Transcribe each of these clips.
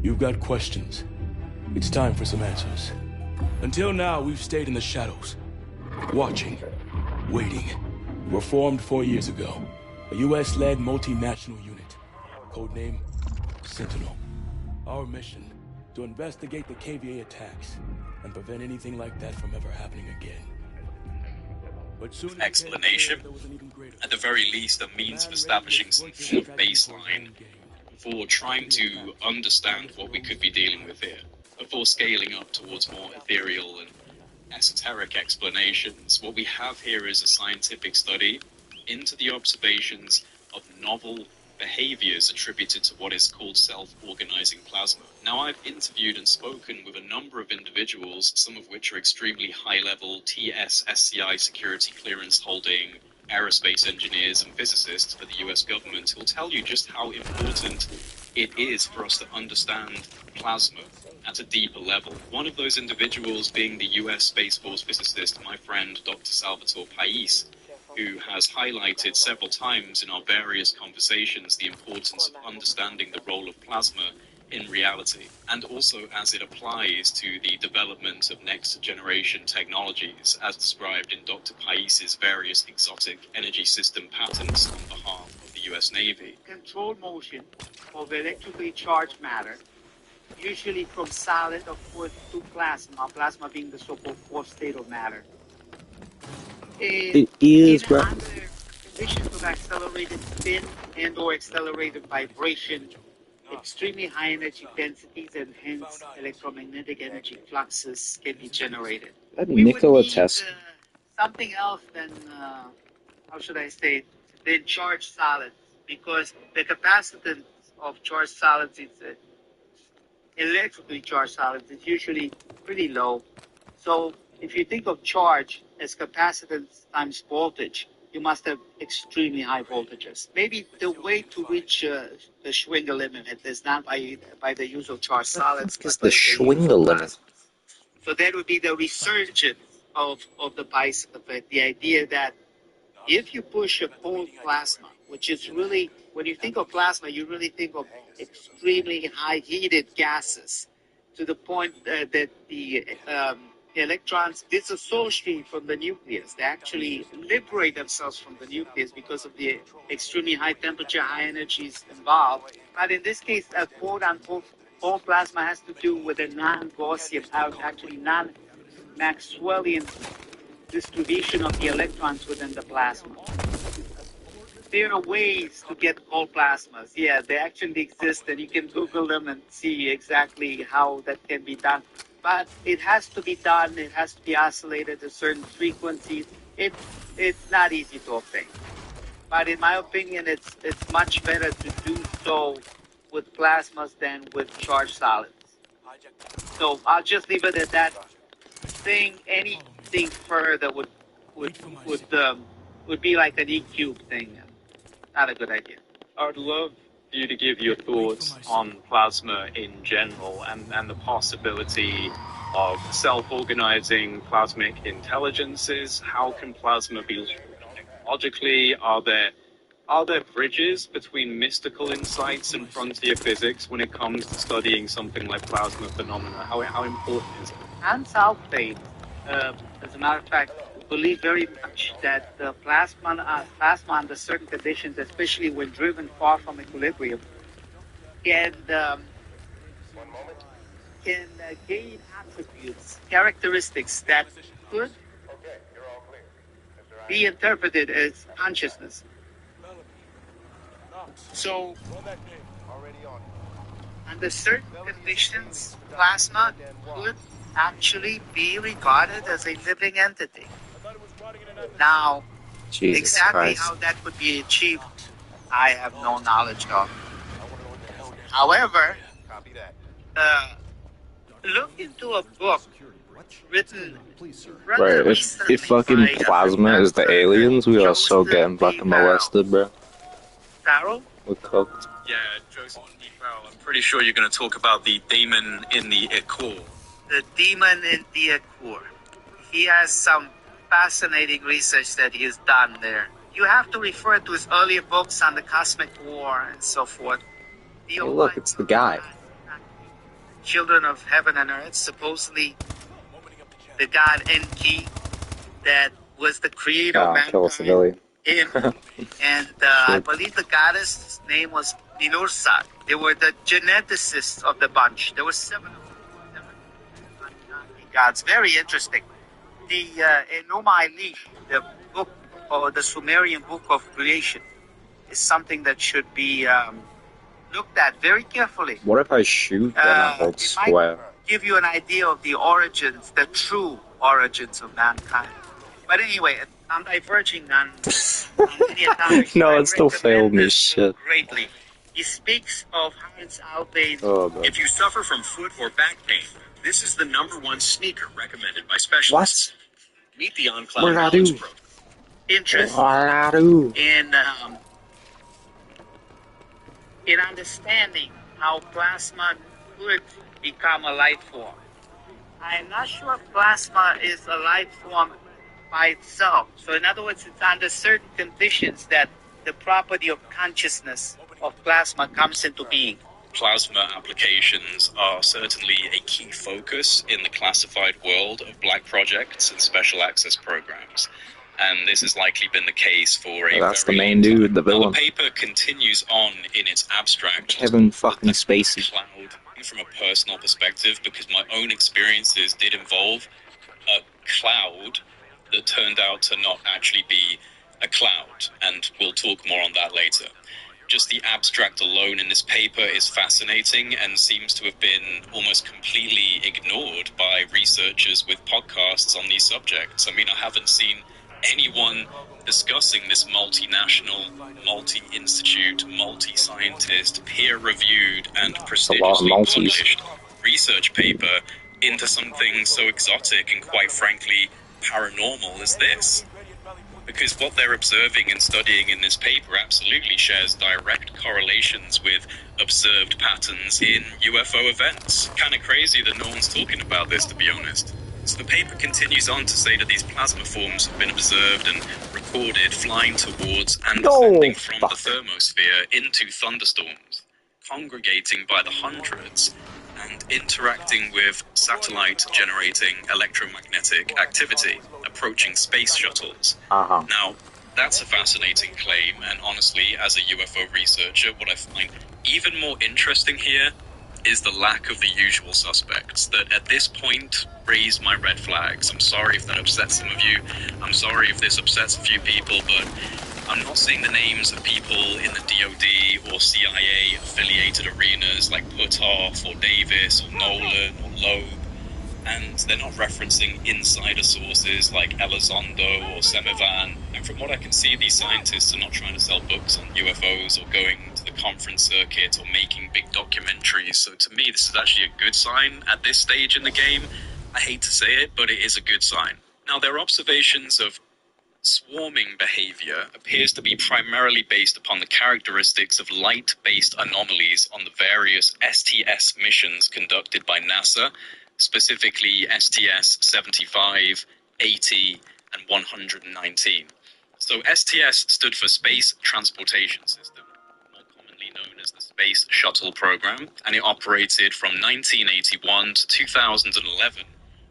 You've got questions. It's time for some answers. Until now, we've stayed in the shadows. Watching. Waiting. We were formed 4 years ago. A US-led multinational unit. Codename Sentinel. Our mission, to investigate the KVA attacks and prevent anything like that from ever happening again. But soon explanation, at the very least a means of establishing some form of baseline for trying to understand what we could be dealing with here, before scaling up towards more ethereal and esoteric explanations. What we have here is a scientific study into the observations of novel behaviors attributed to what is called self-organizing plasma. Now, I've interviewed and spoken with a number of individuals, some of which are extremely high-level TS/SCI security clearance-holding aerospace engineers and physicists for the US government, who will tell you just how important it is for us to understand plasma at a deeper level. One of those individuals being the US Space Force physicist, my friend Dr. Salvatore Pais, who has highlighted several times in our various conversations the importance of understanding the role of plasma in reality, and also as it applies to the development of next-generation technologies, as described in Dr. Pais's various exotic energy system patents on behalf of the US Navy. Controlled motion of electrically charged matter, usually from solid, of course, to plasma, plasma being the so-called fourth state of matter. It is, bro. Under conditions of accelerated spin and or accelerated vibration, extremely high energy densities and hence electromagnetic energy fluxes can be generated. Nikola Tesla. Something else than, how should I say it, than charged solids, because the capacitance of charged solids is electrically charged solids is usually pretty low. So if you think of charge as capacitance times voltage, you must have extremely high voltages. Maybe the way to reach the Schwinger limit is not by the use of charged solids. Because the Schwinger limit. So that would be the resurgence of the Pais effect. The idea that if you push a cold plasma, which is really, when you think of plasma, you really think of extremely high heated gases to the point that the electrons disassociate from the nucleus. They actually liberate themselves from the nucleus because of the extremely high temperature, high energies involved. But in this case, a quote-unquote cold plasma has to do with a non-Gaussian, actually non-Maxwellian distribution of the electrons within the plasma. There are ways to get cold plasmas. Yeah, they actually exist, and you can Google them and see exactly how that can be done. But it has to be done. It has to be oscillated at certain frequencies. It's not easy to obtain. But in my opinion, it's much better to do so with plasmas than with charged solids. So I'll just leave it at that. Saying anything further would be like an E-cube thing. Not a good idea. I would love for you to give your thoughts on plasma in general and the possibility of self-organizing plasmic intelligences. How can plasma be technologically? Are there bridges between mystical insights and frontier physics when it comes to studying something like plasma phenomena? How important is it? Hans Alfvén, as a matter of fact, believe very much that the plasma under certain conditions, especially when driven far from equilibrium, can gain attributes, characteristics that could be interpreted as consciousness. So, under certain conditions, plasma could actually be regarded as a living entity. Now, Jesus exactly Christ. how that could be achieved, I have no knowledge of. However, look into a book written Right, if fucking plasma is the aliens, we are so getting fucking molested, bro. Farrell? We're cooked. Yeah, Joseph D. Farrell, I'm pretty sure you're going to talk about the demon in the core. The demon in the core. He has some fascinating research that he has done there. You have to refer to his earlier books on the cosmic war and so forth. Hey, look, it's the guy. children of heaven and earth, supposedly the god Enki that was the creator of kill a mankind. civilian. Him. And I believe the goddess' name was Ninursa. They were the geneticists of the bunch. There were 7 of them. 7 gods. Very interesting. The Enuma Elish, the book or the Sumerian book of creation, is something that should be looked at very carefully. What if I shoot them and hold It might square? give you an idea of the origins, the true origins of mankind. But anyway, I'm diverging on the atomic. No, I it still failed recommend me, this shit. greatly. He speaks of Hans Albane. Oh, God. If you suffer from foot or back pain, this is the #1 sneaker recommended by specialists. Meet the OnCloud What did I Balance do? Pro. Interest in understanding how plasma could become a life form. I'm not sure plasma is a life form by itself. So in other words, it's under certain conditions that the property of consciousness of plasma comes into being. Plasma applications are certainly a key focus in the classified world of black projects and special access programs. And this has likely been the case for a That's the very main long time. dude, the Now, villain. the paper continues on in its abstract. Kevin fucking Spacey. Cloud, from a personal perspective, because my own experiences did involve a cloud that turned out to not actually be a cloud, and we'll talk more on that later. Just the abstract alone in this paper is fascinating and seems to have been almost completely ignored by researchers with podcasts on these subjects. I mean, I haven't seen anyone discussing this multinational, multi-institute, multi-scientist, peer-reviewed, and prestigiously published research paper into something so exotic and, quite frankly, paranormal as this. Because what they're observing and studying in this paper absolutely shares direct correlations with observed patterns in UFO events. Kind of crazy that no one's talking about this, to be honest. So the paper continues on to say that these plasma forms have been observed and recorded flying towards and descending from the thermosphere into thunderstorms, congregating by the hundreds, and interacting with satellite-generating electromagnetic activity, approaching space shuttles. Now, that's a fascinating claim, and honestly, as a UFO researcher, what I find even more interesting here is the lack of the usual suspects that at this point raise my red flags. I'm sorry if that upsets some of you. I'm sorry if this upsets a few people, but I'm not seeing the names of people in the DoD or CIA affiliated arenas like Puthoff or Davis or Nolan or Loeb. And they're not referencing insider sources like Elizondo or Semivan. And from what I can see, these scientists are not trying to sell books on UFOs or going to the conference circuit or making big documentaries. So to me, this is actually a good sign at this stage in the game. I hate to say it, but it is a good sign. Now, their observations of swarming behavior appears to be primarily based upon the characteristics of light-based anomalies on the various STS missions conducted by NASA, specifically STS-75, 80, and 119. So STS stood for Space Transportation System, more commonly known as the Space Shuttle Program, and it operated from 1981 to 2011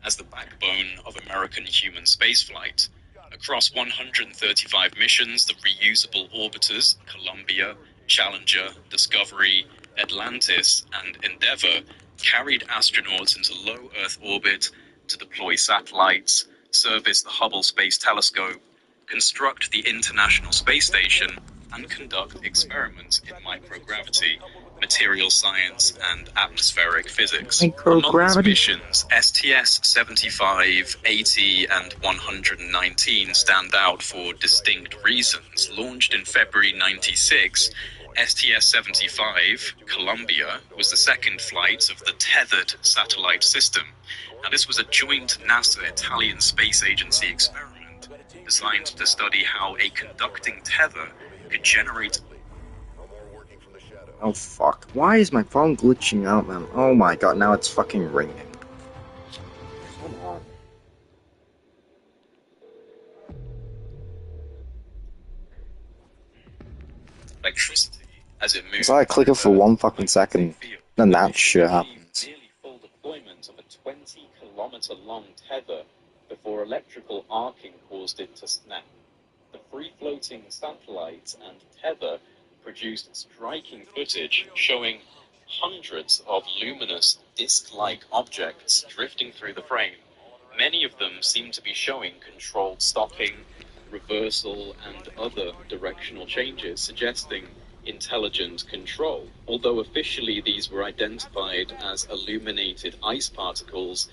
as the backbone of American human spaceflight. Across 135 missions, the reusable orbiters, Columbia, Challenger, Discovery, Atlantis, and Endeavour, carried astronauts into low Earth orbit to deploy satellites, service the Hubble Space Telescope, construct the International Space Station, and conduct experiments in microgravity, material science, and atmospheric physics. Among these missions, STS-75, 80, and 119 stand out for distinct reasons. Launched in February '96, STS-75, Columbia, was the second flight of the tethered satellite system. Now, this was a joint NASA-Italian Space Agency experiment designed to study how a conducting tether could generate... Oh fuck. Why is my phone glitching out, man? Oh my god, now it's fucking ringing. Come on. electricity as it moves. So I click it for 1 fucking second, then that shit happens. Nearly 20-kilometer-long tether before electrical arcing caused it to snap. The free-floating satellites and tether produced striking footage showing hundreds of luminous disc-like objects drifting through the frame. Many of them seem to be showing controlled stopping, reversal, and other directional changes, suggesting intelligent control. Although officially these were identified as illuminated ice particles,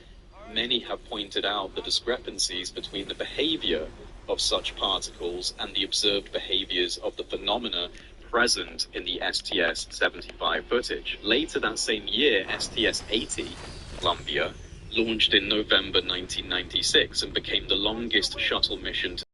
many have pointed out the discrepancies between the behavior of such particles and the observed behaviors of the phenomena present in the STS-75 footage. Later that same year, STS-80, Columbia, launched in November 1996 and became the longest shuttle mission to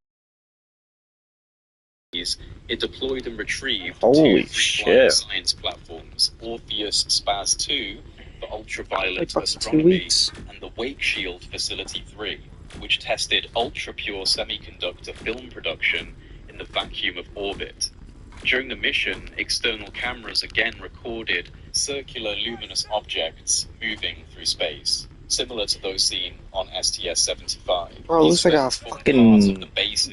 it deployed and retrieved two free-flying science platforms, Orpheus SPAS-2 for ultraviolet astronomy and the Wake Shield Facility 3, which tested ultra-pure semiconductor film production in the vacuum of orbit. During the mission, external cameras again recorded circular luminous objects moving through space, similar to those seen on STS-75. Bro, it looks like a fucking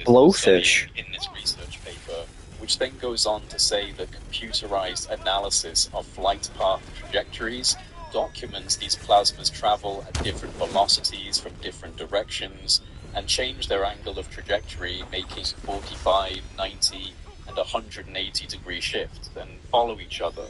blowfish. In this research paper, which then goes on to say that computerized analysis of flight path trajectories documents these plasmas travel at different velocities from different directions and change their angle of trajectory, making 45, 90, and 180 degree shifts, then follow each other.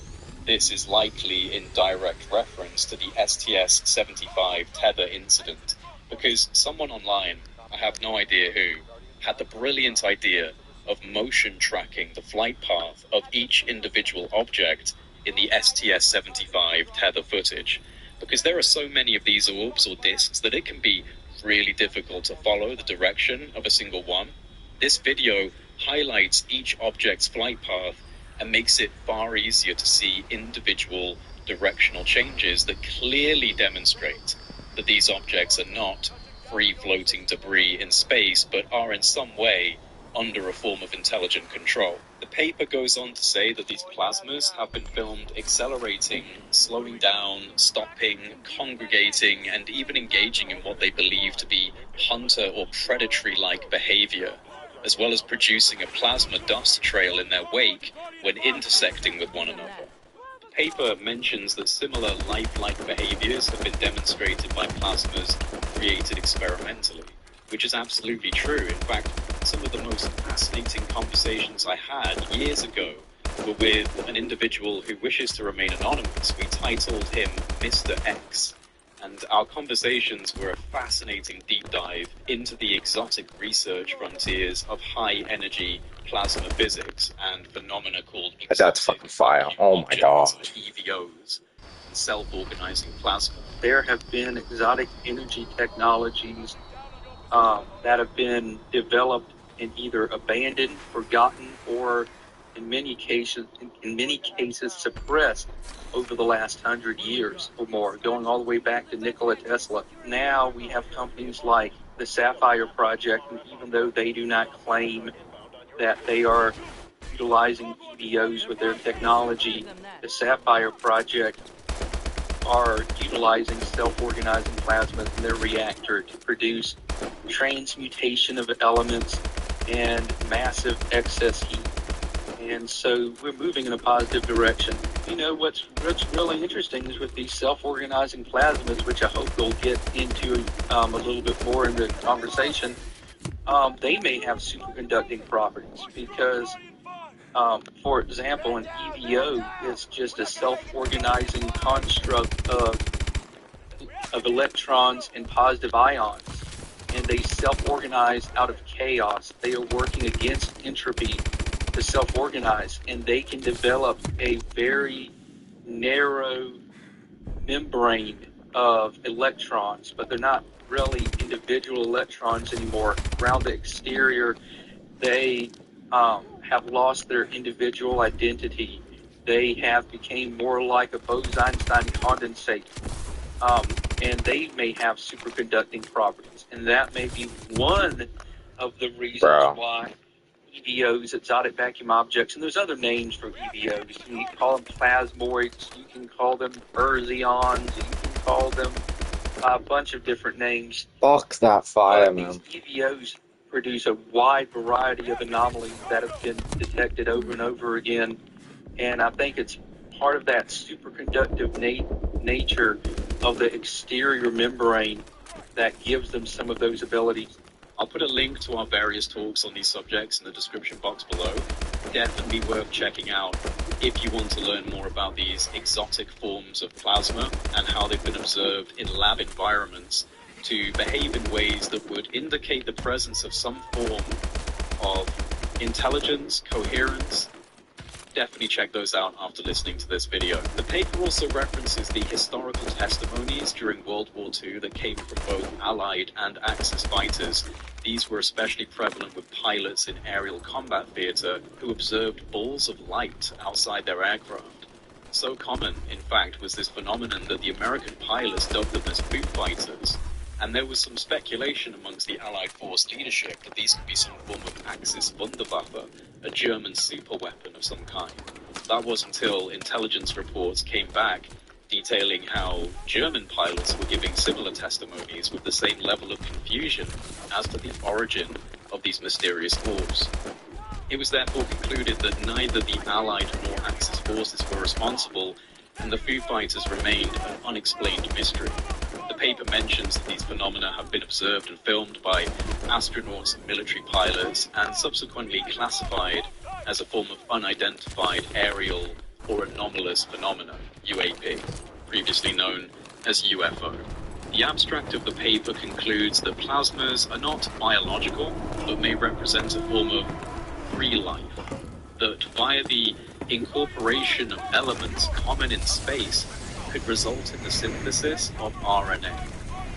This is likely in direct reference to the STS-75 tether incident, because someone online, I have no idea who, had the brilliant idea of motion tracking the flight path of each individual object in the STS-75 tether footage, because there are so many of these orbs or disks that it can be really difficult to follow the direction of a single one. This video highlights each object's flight path and makes it far easier to see individual directional changes that clearly demonstrate that these objects are not free-floating debris in space, but are in some way under a form of intelligent control. The paper goes on to say that these plasmas have been filmed accelerating, slowing down, stopping, congregating, and even engaging in what they believe to be hunter or predatory-like behavior, as well as producing a plasma dust trail in their wake when intersecting with one another. The paper mentions that similar lifelike behaviors have been demonstrated by plasmas created experimentally, which is absolutely true. In fact, some of the most fascinating conversations I had years ago were with an individual who wishes to remain anonymous. We titled him Mr. X, and our conversations were a fascinating deep dive into the exotic research frontiers of high-energy plasma physics and phenomena called that's fucking fire. Oh my god. EVOs, and self-organizing plasma. There have been exotic energy technologies that have been developed and either abandoned, forgotten, or in many cases suppressed over the last 100 years or more, going all the way back to Nikola Tesla. Now we have companies like the Sapphire Project, and even though they do not claim that they are utilizing EVOs with their technology, the Sapphire Project are utilizing self-organizing plasmas in their reactor to produce transmutation of elements and massive excess heat. And so we're moving in a positive direction. You know, what's really interesting is with these self-organizing plasmas, which I hope we'll get into a little bit more in the conversation, they may have superconducting properties because, for example, an EVO is just a self-organizing construct of electrons and positive ions, and they self-organize out of chaos. They are working against entropy to self-organize, and they can develop a very narrow membrane of electrons, but they're not really individual electrons anymore. Around the exterior, they have lost their individual identity. They have become more like a Bose-Einstein condensate, and they may have superconducting properties, and that may be one of the reasons why EVOs, exotic vacuum objects, and there's other names for EVOs. You can call them plasmoids, you can call them erzions, you can call them by a bunch of different names. Fuck that fire, These man. EVOs produce a wide variety of anomalies that have been detected over and over again, and I think it's part of that superconductive nature of the exterior membrane that gives them some of those abilities. I'll put a link to our various talks on these subjects in the description box below. Definitely worth checking out if you want to learn more about these exotic forms of plasma and how they've been observed in lab environments to behave in ways that would indicate the presence of some form of intelligence, coherence. Definitely check those out after listening to this video. The paper also references the historical testimonies during World War II that came from both Allied and Axis fighters. These were especially prevalent with pilots in aerial combat theater who observed balls of light outside their aircraft. So common, in fact, was this phenomenon that the American pilots dubbed them as Foo Fighters. And there was some speculation amongst the Allied force leadership that these could be some form of Axis Wunderwaffe, a German superweapon of some kind. That was until intelligence reports came back detailing how German pilots were giving similar testimonies with the same level of confusion as to the origin of these mysterious orbs. It was therefore concluded that neither the Allied nor Axis forces were responsible, and the Foo Fighters remained an unexplained mystery. The paper mentions that these phenomena have been observed and filmed by astronauts and military pilots, and subsequently classified as a form of unidentified aerial or anomalous phenomena, UAP, previously known as UFO. The abstract of the paper concludes that plasmas are not biological, but may represent a form of free life, that via the incorporation of elements common in space could result in the synthesis of RNA.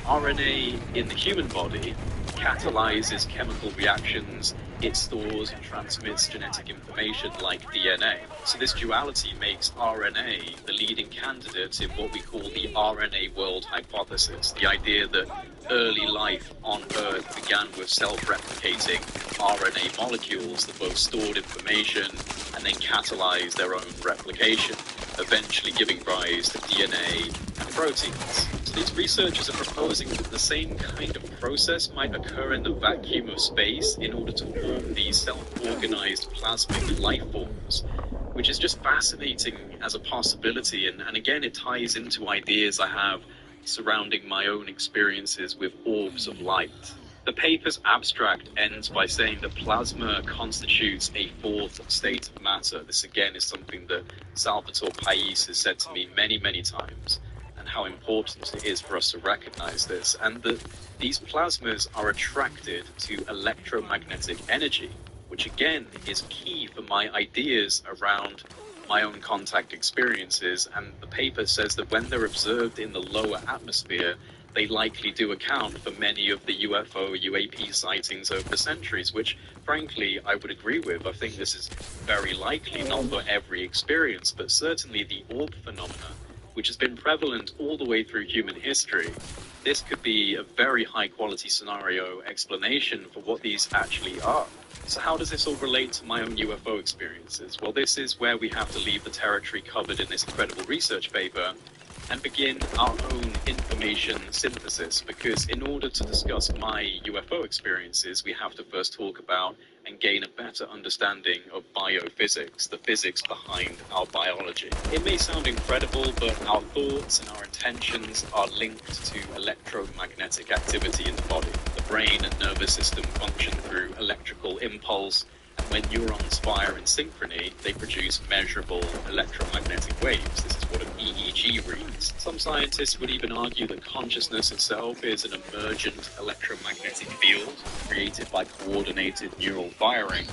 RNA in the human body catalyzes chemical reactions, it stores and transmits genetic information like DNA. So this duality makes RNA the leading candidate in what we call the RNA world hypothesis, the idea that early life on Earth began with self-replicating RNA molecules that both stored information and then catalyzed their own replication, eventually giving rise to DNA and proteins. So these researchers are proposing that the same kind of process might occur in the vacuum of space in order to form these self-organized plasmic life forms, which is just fascinating as a possibility. And again, it ties into ideas I have surrounding my own experiences with orbs of light. The paper's abstract ends by saying that plasma constitutes a fourth state of matter. This again is something that Salvatore Pais has said to me many, many times, and how important it is for us to recognize this, and that these plasmas are attracted to electromagnetic energy, which again is key for my ideas around my own contact experiences. And the paper says that when they're observed in the lower atmosphere, they likely do account for many of the UFO, UAP sightings over the centuries, which, frankly, I would agree with. I think this is very likely, not for every experience, but certainly the orb phenomena, which has been prevalent all the way through human history. This could be a very high-quality scenario explanation for what these actually are. So how does this all relate to my own UFO experiences? Well, this is where we have to leave the territory covered in this incredible research paper and begin our own information synthesis, because in order to discuss my UFO experiences, we have to first talk about and gain a better understanding of biophysics, the physics behind our biology. It may sound incredible, but our thoughts and our intentions are linked to electromagnetic activity in the body. The brain and nervous system function through electrical impulse, and when neurons fire in synchrony, they produce measurable electromagnetic waves. This is what an EEG reads. Some scientists would even argue that consciousness itself is an emergent electromagnetic field created by coordinated neural firing.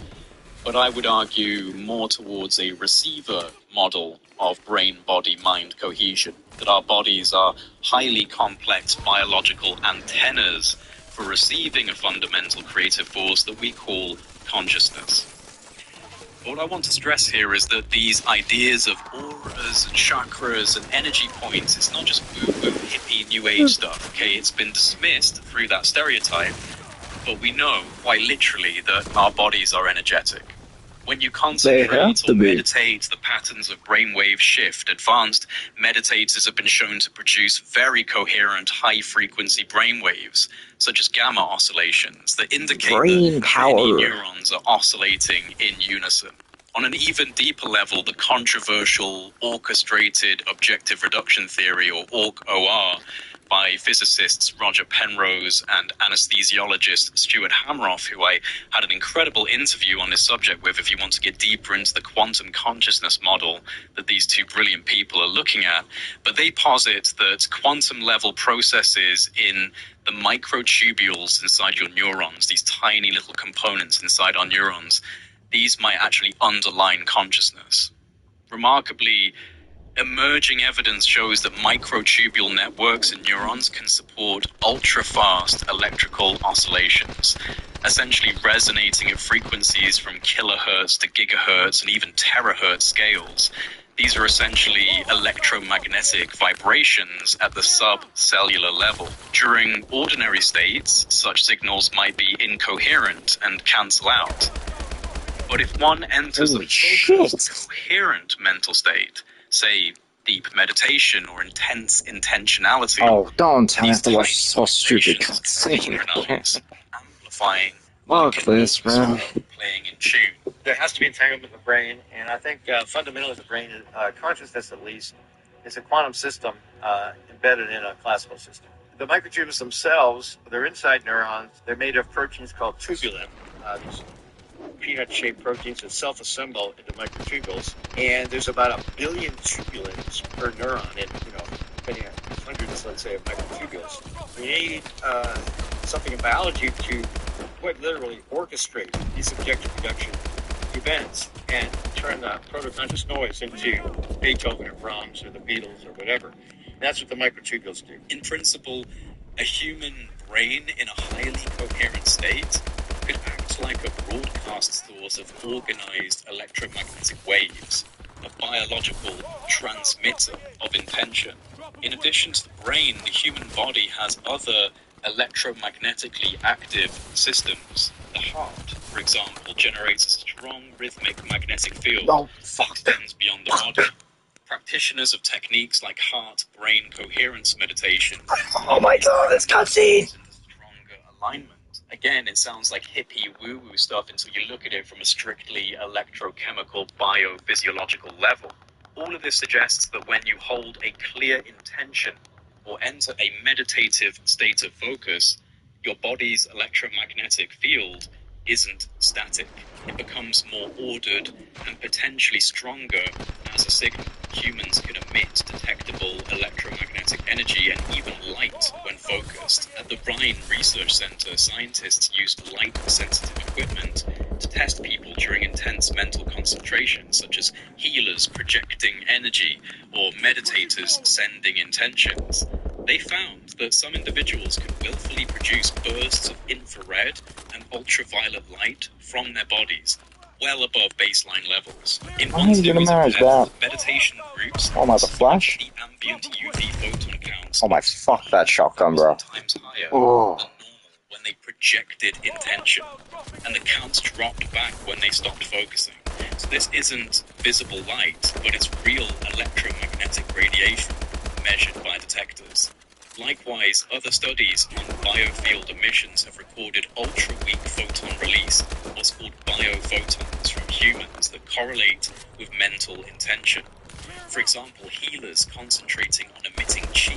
But I would argue more towards a receiver model of brain-body-mind cohesion, that our bodies are highly complex biological antennas for receiving a fundamental creative force that we call consciousness. What I want to stress here is that these ideas of auras and chakras and energy points, it's not just woo-woo hippie new age stuff, okay? It's been dismissed through that stereotype, but we know quite literally that our bodies are energetic. When you concentrate have to or be. meditate, the patterns of brainwave shift. Advanced meditators have been shown to produce very coherent, high-frequency brainwaves, such as gamma oscillations, that indicate Brain that power. many neurons are oscillating in unison. On an even deeper level, the controversial orchestrated objective reduction theory, or OR, by physicists Roger Penrose and anesthesiologist Stuart Hameroff, who I had an incredible interview on this subject with if you want to get deeper into the quantum consciousness model that these two brilliant people are looking at. But they posit that quantum-level processes in the microtubules inside your neurons, these tiny little components inside our neurons, these might actually underline consciousness. Remarkably, emerging evidence shows that microtubule networks in neurons can support ultra-fast electrical oscillations, essentially resonating at frequencies from kilohertz to gigahertz and even terahertz scales. These are essentially electromagnetic vibrations at the subcellular level. During ordinary states, such signals might be incoherent and cancel out. But if one enters a focused, coherent mental state, say deep meditation or intense intentionality, Oh, don't tell me I these have to watch tiny so stupid vibrations cutscene. synchronize, amplifying, Fuck like this, an man. orchestra playing in tune. There has to be entanglement in the brain, and I think fundamentally the brain, consciousness at least, is a quantum system embedded in a classical system. The microtubules themselves, they're inside neurons. They're made of proteins called tubulin. These peanut-shaped proteins that self-assemble into microtubules, and there's about 1 billion tubulins per neuron, and depending on hundreds, let's say, of microtubules. We need something in biology to quite literally orchestrate these objective reduction events and turn the proto-conscious noise into Beethoven or Brahms or the Beatles or whatever. And that's what the microtubules do. In principle, a human brain in a highly coherent state could act like a broadcast source of organized electromagnetic waves, a biological transmitter of intention. In addition to the brain, the human body has other electromagnetically active systems. The heart, for example, generates a strong rhythmic magnetic field that extends beyond the body. Practitioners of techniques like heart-brain coherence meditation. Oh my god, this cutscene! Stronger alignment. Again, it sounds like hippie woo-woo stuff until you look at it from a strictly electrochemical biophysiological level. All of this suggests that when you hold a clear intention or enter a meditative state of focus, your body's electromagnetic field isn't static. It becomes more ordered and potentially stronger as a signal. Humans can emit detectable electromagnetic energy and even light when focused. At the Rhine Research Center, scientists used light-sensitive equipment to test people during intense mental concentration, such as healers projecting energy or meditators sending intentions. They found that some individuals could willfully produce bursts of infrared and ultraviolet light from their bodies, well above baseline levels. In one series of meditation groups, Oh my, the flash? the ambient UV photon counts Oh my, fuck that shotgun, bro. times higher Oh. than normal when they projected intention, and the counts dropped back when they stopped focusing. So this isn't visible light, but it's real electromagnetic radiation measured by detectors. Likewise, other studies on biofield emissions have recorded ultra-weak photon release, what's called biophotons, from humans that correlate with mental intention. For example, healers concentrating on emitting chi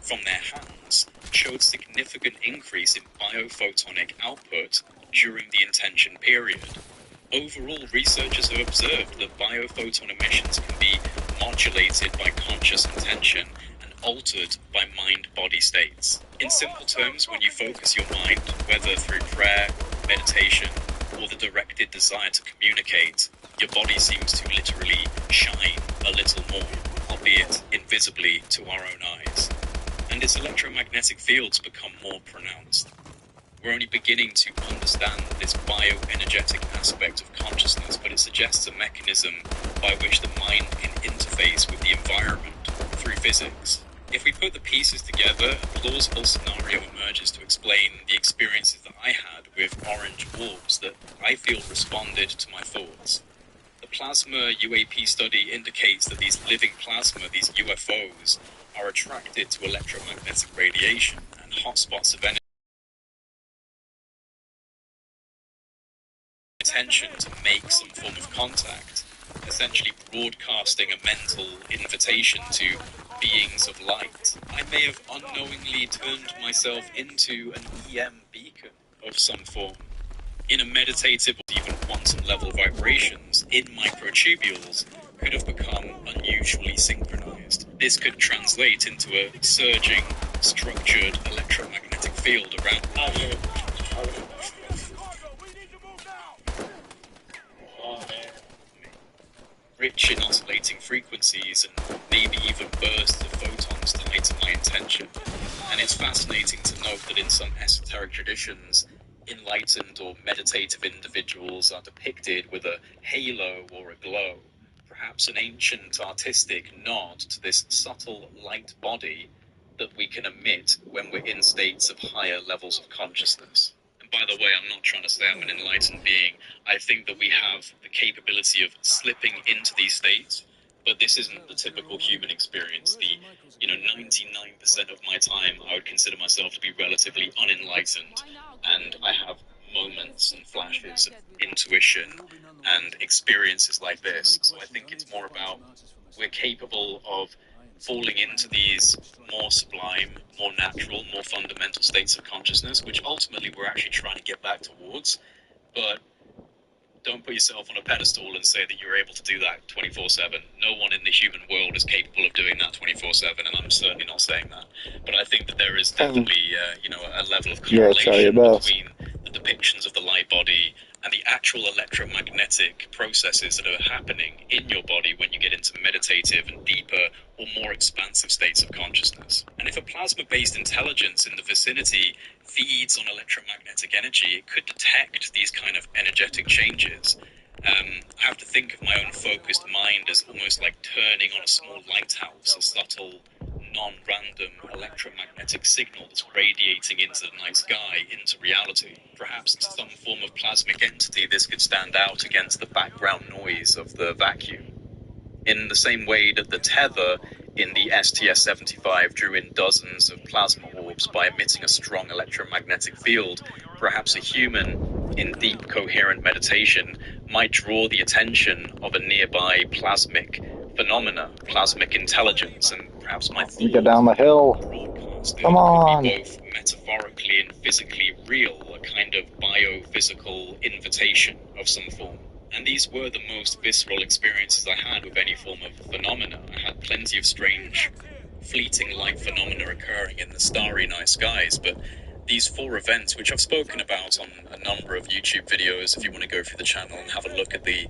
from their hands showed significant increase in biophotonic output during the intention period. Overall, researchers have observed that biophoton emissions can be modulated by conscious intention and altered by mind-body states. In simple terms, when you focus your mind, whether through prayer, meditation, or the directed desire to communicate, your body seems to literally shine a little more, albeit invisibly to our own eyes. And its electromagnetic fields become more pronounced. We're only beginning to understand this bioenergetic aspect of consciousness, but it suggests a mechanism by which the mind can interface with the environment through physics. If we put the pieces together, a plausible scenario emerges to explain the experiences that I had with orange orbs that I feel responded to my thoughts. The plasma UAP study indicates that these living plasma, these UFOs, are attracted to electromagnetic radiation and hotspots of energy. Intention to make some form of contact, essentially broadcasting a mental invitation to beings of light. I may have unknowingly turned myself into an EM beacon of some form. In a meditative or even quantum level vibrations in microtubules could have become unusually synchronized. This could translate into a surging, structured electromagnetic field around rich in oscillating frequencies and maybe even bursts of photons tied to my intention. And it's fascinating to note that in some esoteric traditions, enlightened or meditative individuals are depicted with a halo or a glow, perhaps an ancient artistic nod to this subtle light body that we can emit when we're in states of higher levels of consciousness. And by the way, I'm not trying to say I'm an enlightened being. I think that we have the capability of slipping into these states, but this isn't the typical human experience. 99% of my time, I would consider myself to be relatively unenlightened, and I have moments and flashes of intuition and experiences like this. So I think it's more about we're capable of falling into these more sublime, more natural, more fundamental states of consciousness, which ultimately we're actually trying to get back towards. But don't put yourself on a pedestal and say that you're able to do that 24/7. No one in the human world is capable of doing that 24/7, and I'm certainly not saying that. But I think that there is definitely, a level of correlation between the depictions of the light body and the actual electromagnetic processes that are happening in your body when you get into meditative and deeper or more expansive states of consciousness. And if a plasma-based intelligence in the vicinity feeds on electromagnetic energy, it could detect these kind of energetic changes. I have to think of my own focused mind as almost like turning on a small lighthouse, a subtle, non-random electromagnetic signal that's radiating into the night sky, into reality. Perhaps to some form of plasmic entity, this could stand out against the background noise of the vacuum. In the same way that the tether in the STS-75 drew in dozens of plasma orbs by emitting a strong electromagnetic field, perhaps a human in deep coherent meditation might draw the attention of a nearby plasmic phenomena, plasmic intelligence, and perhaps my thought get down the hill. Come on. could be both metaphorically and physically real, a kind of biophysical invitation of some form. And these were the most visceral experiences I had with any form of phenomena. I had plenty of strange, fleeting light phenomena occurring in the starry night skies, but these 4 events, which I've spoken about on a number of YouTube videos, if you want to go through the channel and have a look at the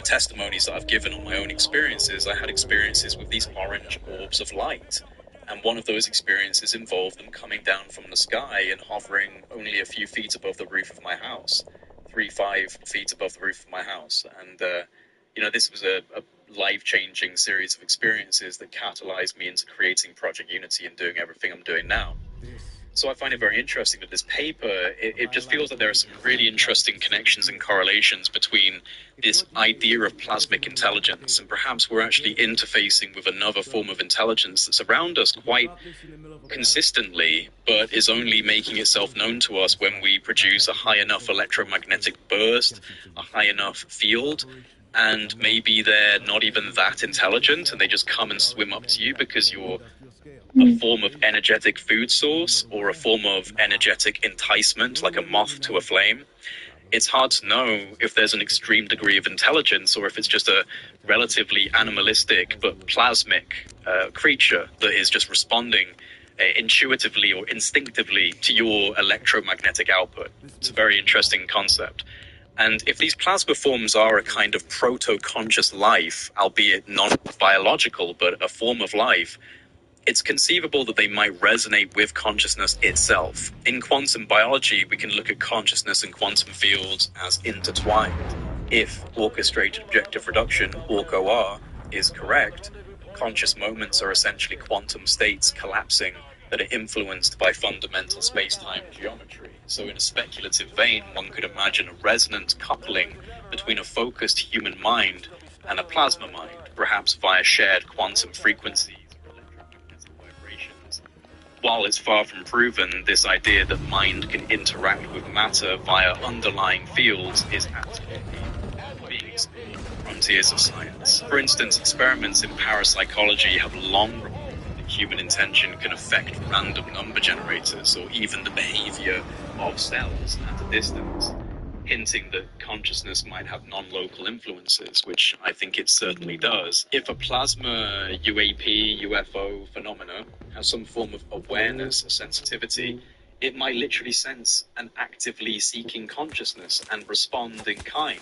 testimonies that I've given on my own experiences, I had experiences with these orange orbs of light. And one of those experiences involved them coming down from the sky and hovering only a few feet above the roof of my house. 3-5 feet above the roof of my house. And, this was a life-changing series of experiences that catalyzed me into creating Project Unity and doing everything I'm doing now. So I find it very interesting that this paper, it just feels that there are some really interesting connections and correlations between this idea of plasmic intelligence, and perhaps we're actually interfacing with another form of intelligence that's around us quite consistently, but is only making itself known to us when we produce a high enough electromagnetic burst, a high enough field, and maybe they're not even that intelligent and they just come and swim up to you because you're a form of energetic food source or a form of energetic enticement, like a moth to a flame. It's hard to know if there's an extreme degree of intelligence or if it's just a relatively animalistic but plasmic creature that is just responding intuitively or instinctively to your electromagnetic output. It's a very interesting concept. And if these plasma forms are a kind of proto-conscious life, albeit non-biological, but a form of life, it's conceivable that they might resonate with consciousness itself. In quantum biology, we can look at consciousness and quantum fields as intertwined. If orchestrated objective reduction, ORC-OR, is correct, conscious moments are essentially quantum states collapsing that are influenced by fundamental space-time geometry. So in a speculative vein, one could imagine a resonant coupling between a focused human mind and a plasma mind, perhaps via shared quantum frequencies or electromagnetic vibrations. While it's far from proven, this idea that mind can interact with matter via underlying fields is absolutely being explored on the frontiers of science. For instance, experiments in parapsychology have long reported that human intention can affect random number generators or even the behavior of cells at a distance, hinting that consciousness might have non-local influences, which I think it certainly does. If a plasma UAP, UFO phenomena has some form of awareness or sensitivity, it might literally sense an actively seeking consciousness and respond in kind.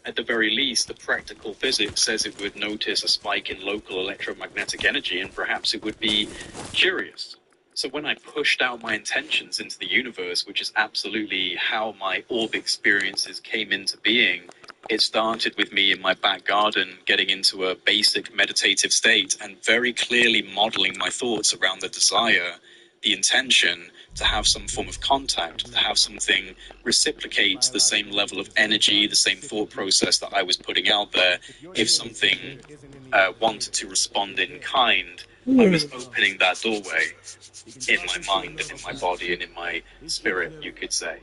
At the very least, the practical physics says it would notice a spike in local electromagnetic energy, and perhaps it would be curious. So when I pushed out my intentions into the universe, which is absolutely how my orb experiences came into being, it started with me in my back garden getting into a basic meditative state and very clearly modeling my thoughts around the desire, the intention to have some form of contact, to have something reciprocate the same level of energy, the same thought process that I was putting out there. If something wanted to respond in kind, I was opening that doorway in my mind and in my body and in my spirit, you could say.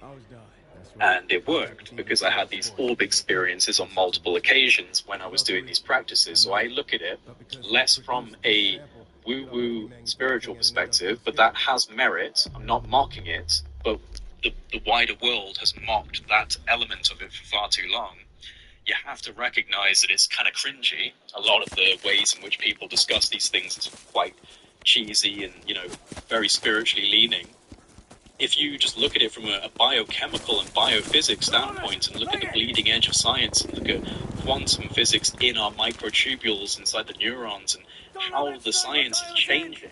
And it worked because I had these orb experiences on multiple occasions when I was doing these practices. So I look at it less from a woo-woo spiritual perspective, but that has merit. I'm not mocking it, but the wider world has mocked that element of it for far too long. You have to recognize that it's kind of cringy. A lot of the ways in which people discuss these things is quite cheesy and, very spiritually leaning. If you just look at it from a biochemical and biophysics standpoint and look at the bleeding edge of science and look at quantum physics in our microtubules inside the neurons and how the science is changing,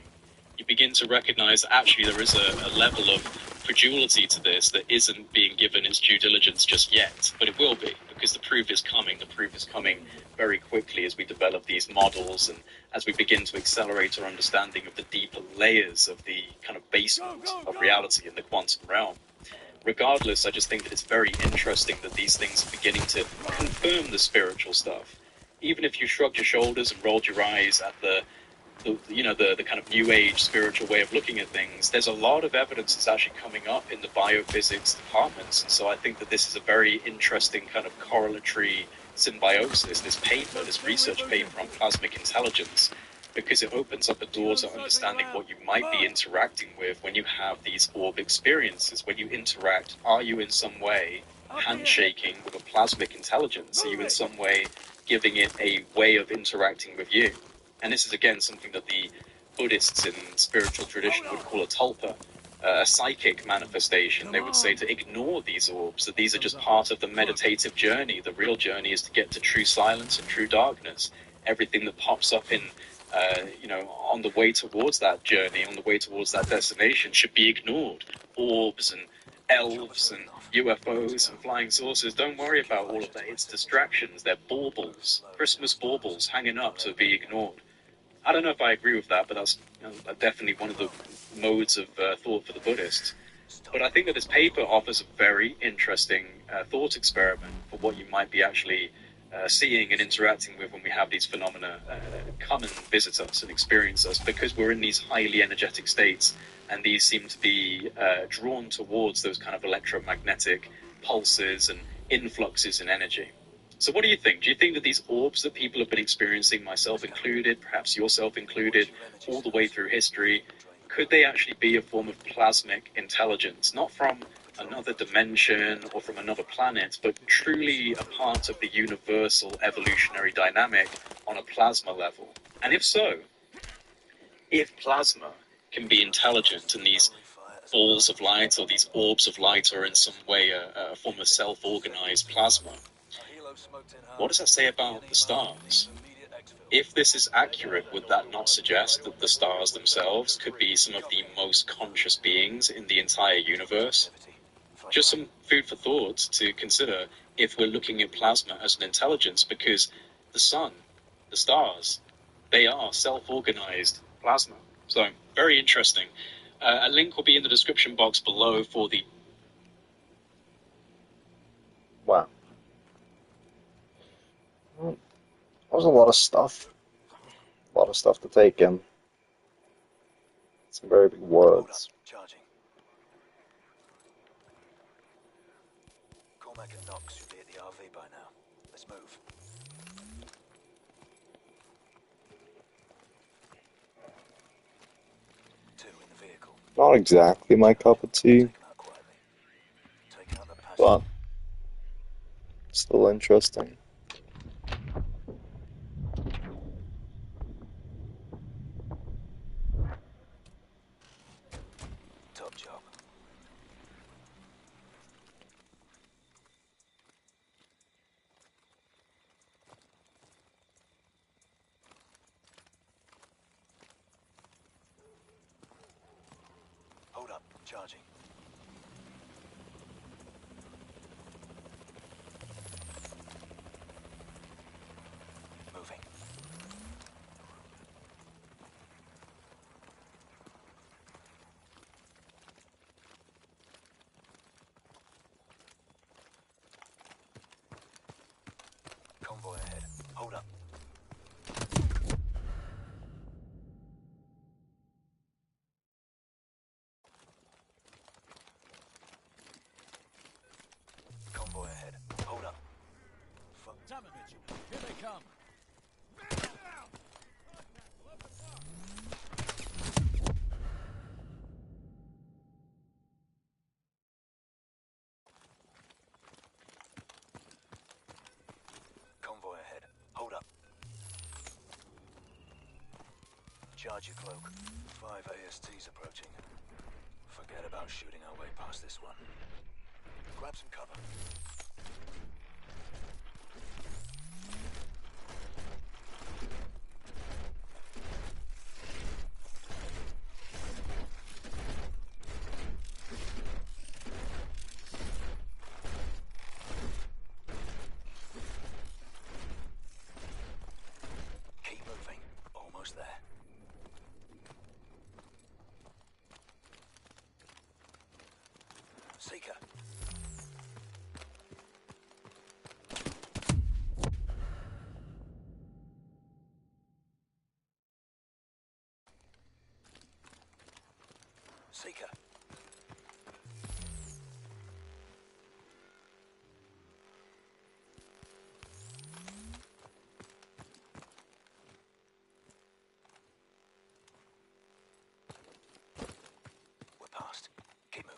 you begin to recognize that actually there is a level of credulity to this that isn't being given its due diligence just yet, but it will be, because the proof is coming very quickly as we develop these models and as we begin to accelerate our understanding of the deeper layers of the kind of basement of reality in the quantum realm. Regardless, I just think that it's very interesting that these things are beginning to confirm the spiritual stuff. Even if you shrugged your shoulders and rolled your eyes at the kind of new age spiritual way of looking at things, there's a lot of evidence that's actually coming up in the biophysics departments. And so I think that this is a very interesting kind of correlatory symbiosis, this paper, this research paper on plasmic intelligence, because it opens up a door to understanding what you might be interacting with when you have these orb experiences. When you interact, are you in some way handshaking with a plasmic intelligence? Are you in some way giving it a way of interacting with you? And this is, again, something that the Buddhists in spiritual tradition would call a tulpa, a psychic manifestation. They would say to ignore these orbs, that these are just part of the meditative journey. The real journey is to get to true silence and true darkness. Everything that pops up in, on the way towards that journey, on the way towards that destination, should be ignored. Orbs and elves and UFOs and flying saucers, don't worry about all of that. It's distractions. They're baubles, Christmas baubles hanging up to be ignored. I don't know if I agree with that, but that's definitely one of the modes of thought for the Buddhists. But I think that this paper offers a very interesting thought experiment for what you might be actually seeing and interacting with when we have these phenomena come and visit us and experience us, because we're in these highly energetic states, and these seem to be drawn towards those kind of electromagnetic pulses and influxes in energy. So what do you think? Do you think that these orbs that people have been experiencing, myself included, perhaps yourself included, all the way through history, could they actually be a form of plasmic intelligence, not from another dimension or from another planet, but truly a part of the universal evolutionary dynamic on a plasma level? And if so, if plasma can be intelligent and these balls of light or these orbs of light are in some way a form of self-organized plasma, what does that say about the stars? If this is accurate, would that not suggest that the stars themselves could be some of the most conscious beings in the entire universe? Just some food for thought to consider if we're looking at plasma as an intelligence, because the sun, the stars, they are self-organized plasma. So, very interesting. A link will be in the description box below for the... Wow. Well, that was a lot of stuff. A lot of stuff to take in. Some very big words. Charging. Cormac and Knox should be at the RV by now. Let's move. Two in the vehicle. Not exactly my cup of tea, Take 'em out quietly. Take out the passenger. but still interesting. Top job. Hold up. Charging. Moving. Convoy ahead. Hold up. Convoy ahead. Hold up. Damn it, Mitchell. Here they come. Convoy ahead. Hold up. Charge your cloak. 5 ASTs approaching. Forget about shooting our way past this one. Grab some cover. Keep moving. Almost there. Seeker. Seeker. We're past. Keep moving.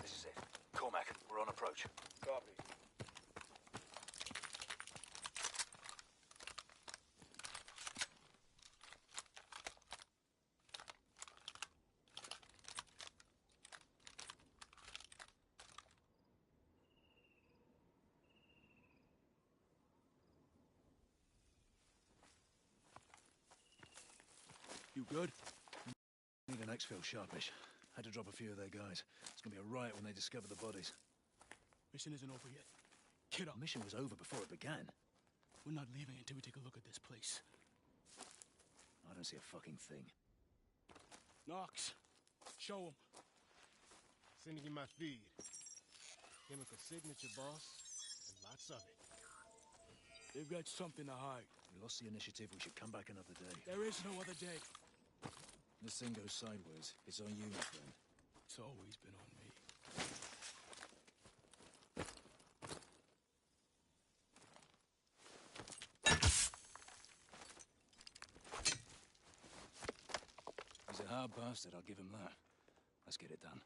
This is it. Cormac, we're on approach. Copy. You good? Need an exfil sharpish. Had to drop a few of their guys. It's gonna be a riot when they discover the bodies. Mission isn't over yet. Get up. Mission was over before it began. We're not leaving until we take a look at this place. I don't see a fucking thing. Knox, show them. Sending you my feed. Chemical signature, boss. And lots of it. They've got something to hide. We lost the initiative. We should come back another day. There is no other day. This thing goes sideways. It's on you, my friend. It's always been on me. He's a hard bastard, I'll give him that. Let's get it done.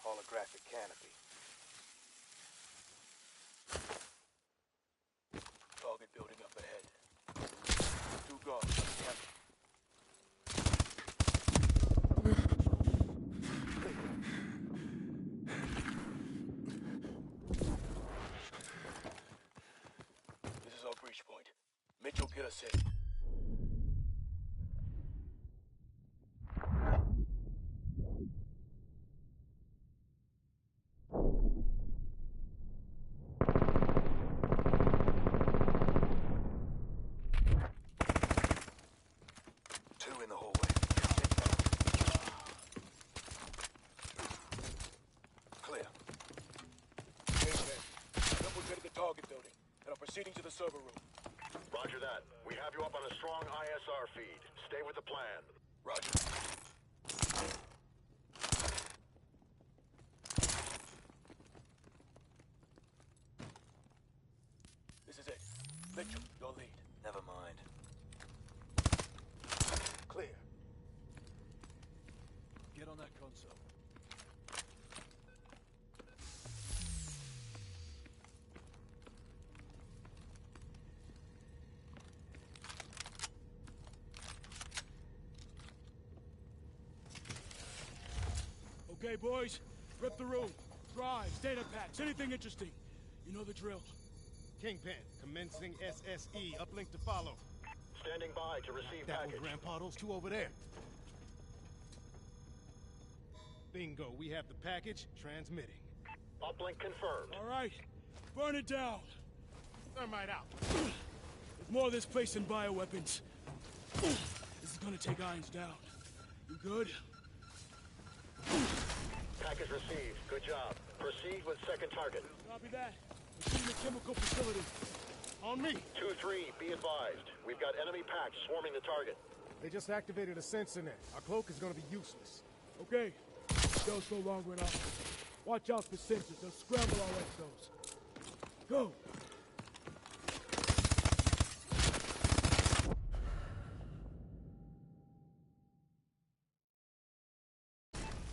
Holographic canopy. Target building up ahead. 2 guards on the canopy. us in. Two in the hallway. Clear. Double to the target building and are proceeding to the server room. Roger that. We have you up on a strong ISR feed. Stay with the plan. Roger. This is it. Mitchell, your lead. Never mind. Clear. Get on that console. Okay, boys. Rip the room. Drives, data packs, anything interesting. You know the drill. Kingpin, commencing SSE. Uplink to follow. Standing by to receive That package. was Grandpa, those two over there. Bingo, we have the package transmitting. Uplink confirmed. All right. Burn it down. Thermite out. There's more of this place than bioweapons. This is gonna take Irons down. You good? Package received. Good job. Proceed with second target. Copy that. We're shooting the chemical facility. On me. 2-3, be advised. We've got enemy packs swarming the target. They just activated a sensor net. Our cloak is gonna be useless. Okay. Those no longer an option. Watch out for sensors. They'll scramble our exos. Go.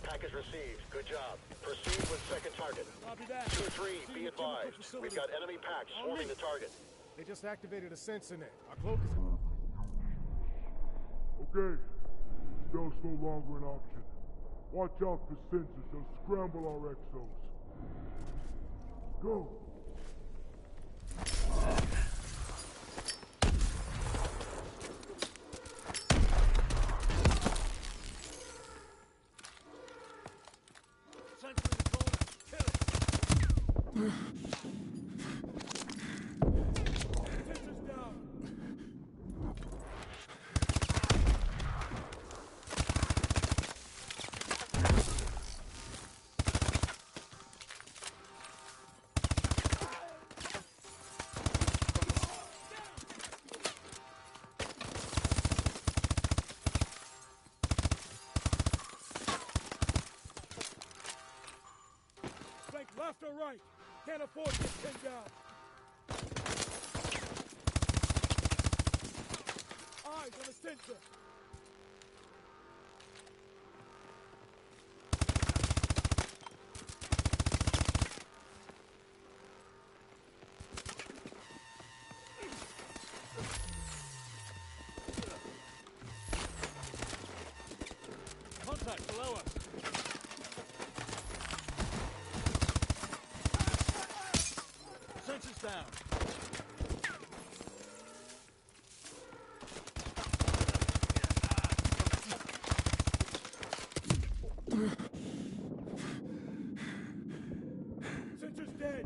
Package received. Good job. Proceed with second target. Copy that. 2-3, be advised. We've got enemy packs swarming the target. They just activated a sensor net. Our cloak is... Okay. Stealth's no longer an option. Watch out for sensors. They'll scramble our exos. Go. Sensor in the corner. Kill it. Sensors down. Flank left or right. Can't afford to get pinned down. Eyes on the sensor. Contact below us. Sensors down. Sensor's dead.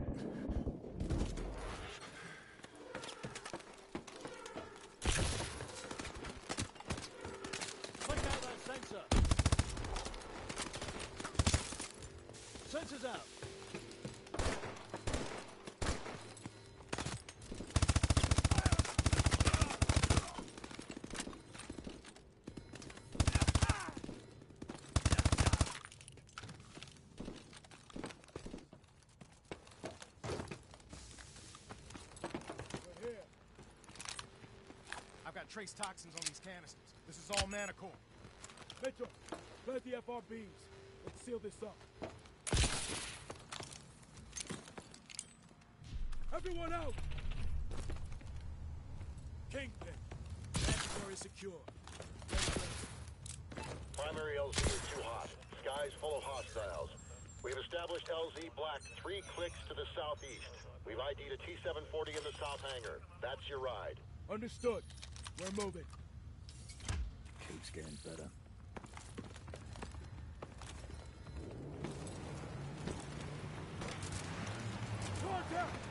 Take out that sensor. Sensors out. We're here. I've got trace toxins on these canisters. This is all Manicore. Mitchell, plant the FRBs. Let's seal this up. Everyone out! Kingpin. Laboratory secure. Primary LZ is too hot. Sky's full of hostiles. We've established LZ Black 3 clicks to the southeast. We've ID'd a T-740 in the south hangar. That's your ride. Understood. We're moving. Keeps getting better. Contact!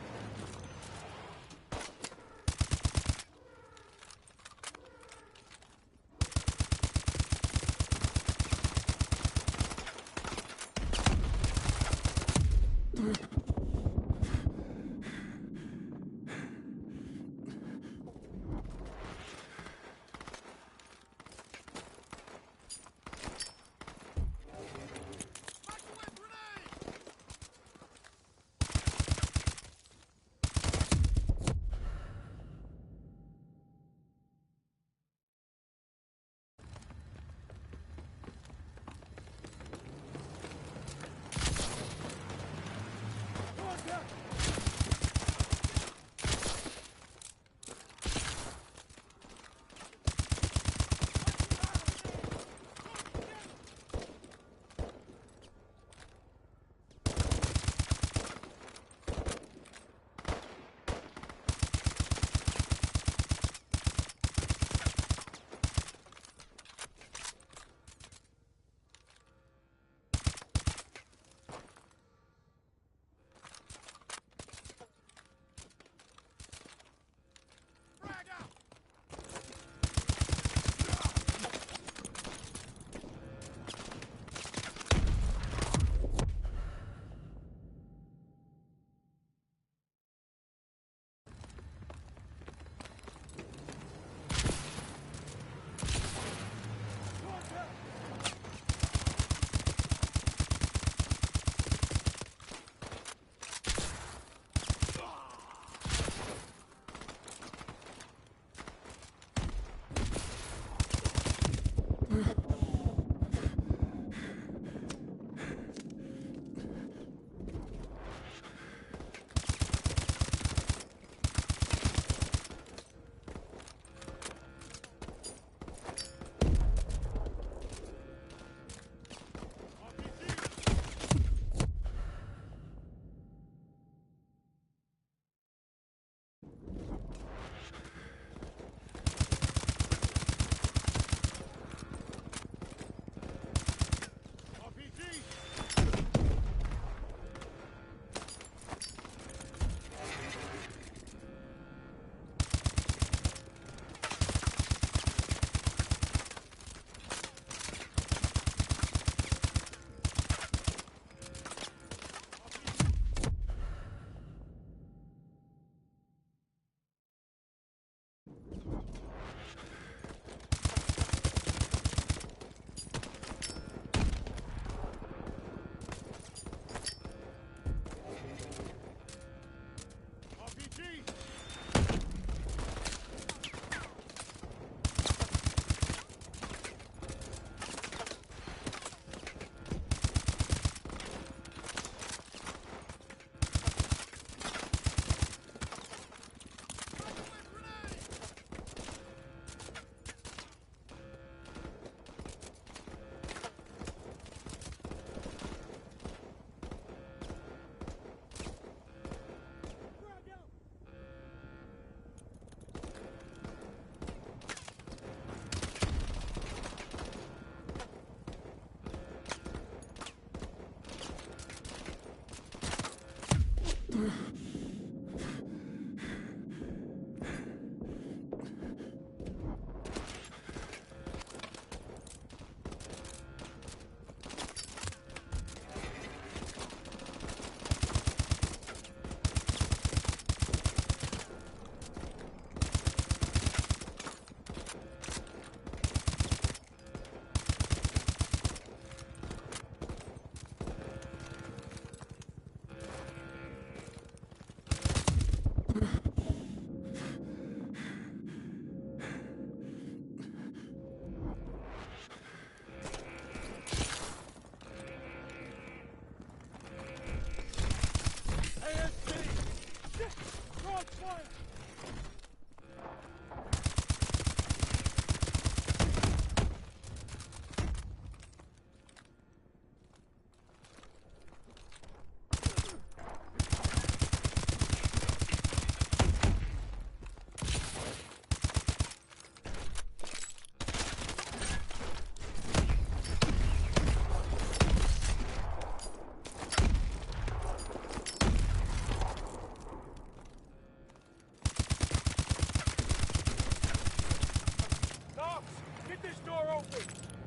Get this door open!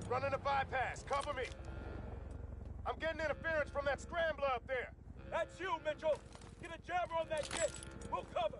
Running a bypass. Cover me. I'm getting interference from that scrambler up there. That's you, Mitchell. Get a jammer on that ditch. We'll cover.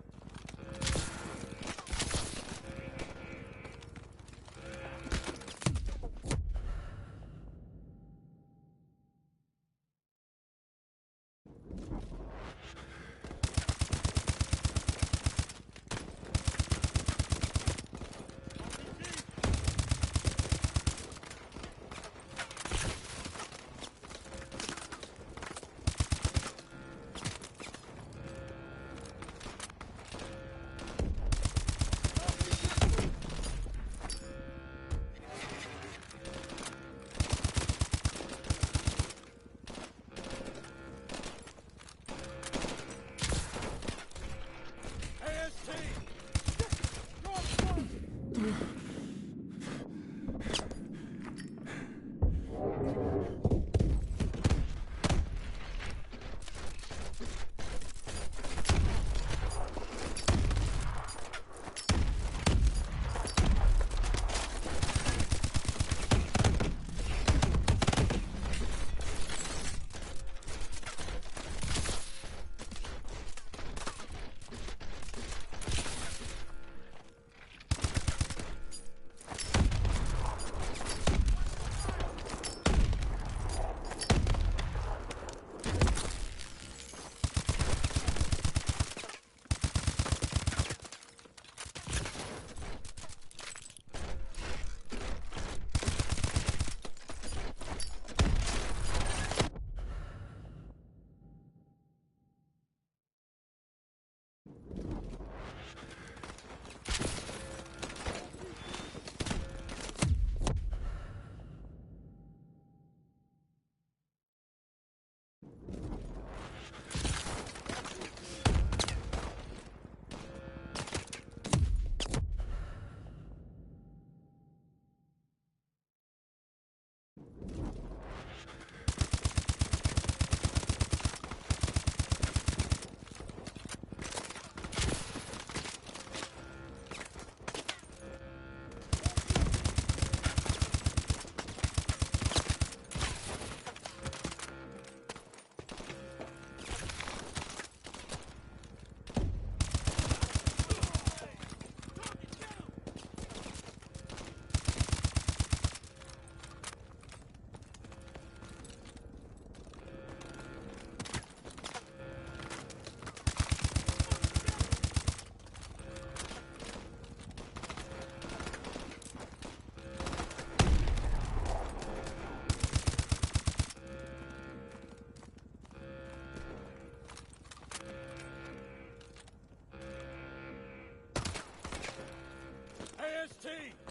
AST!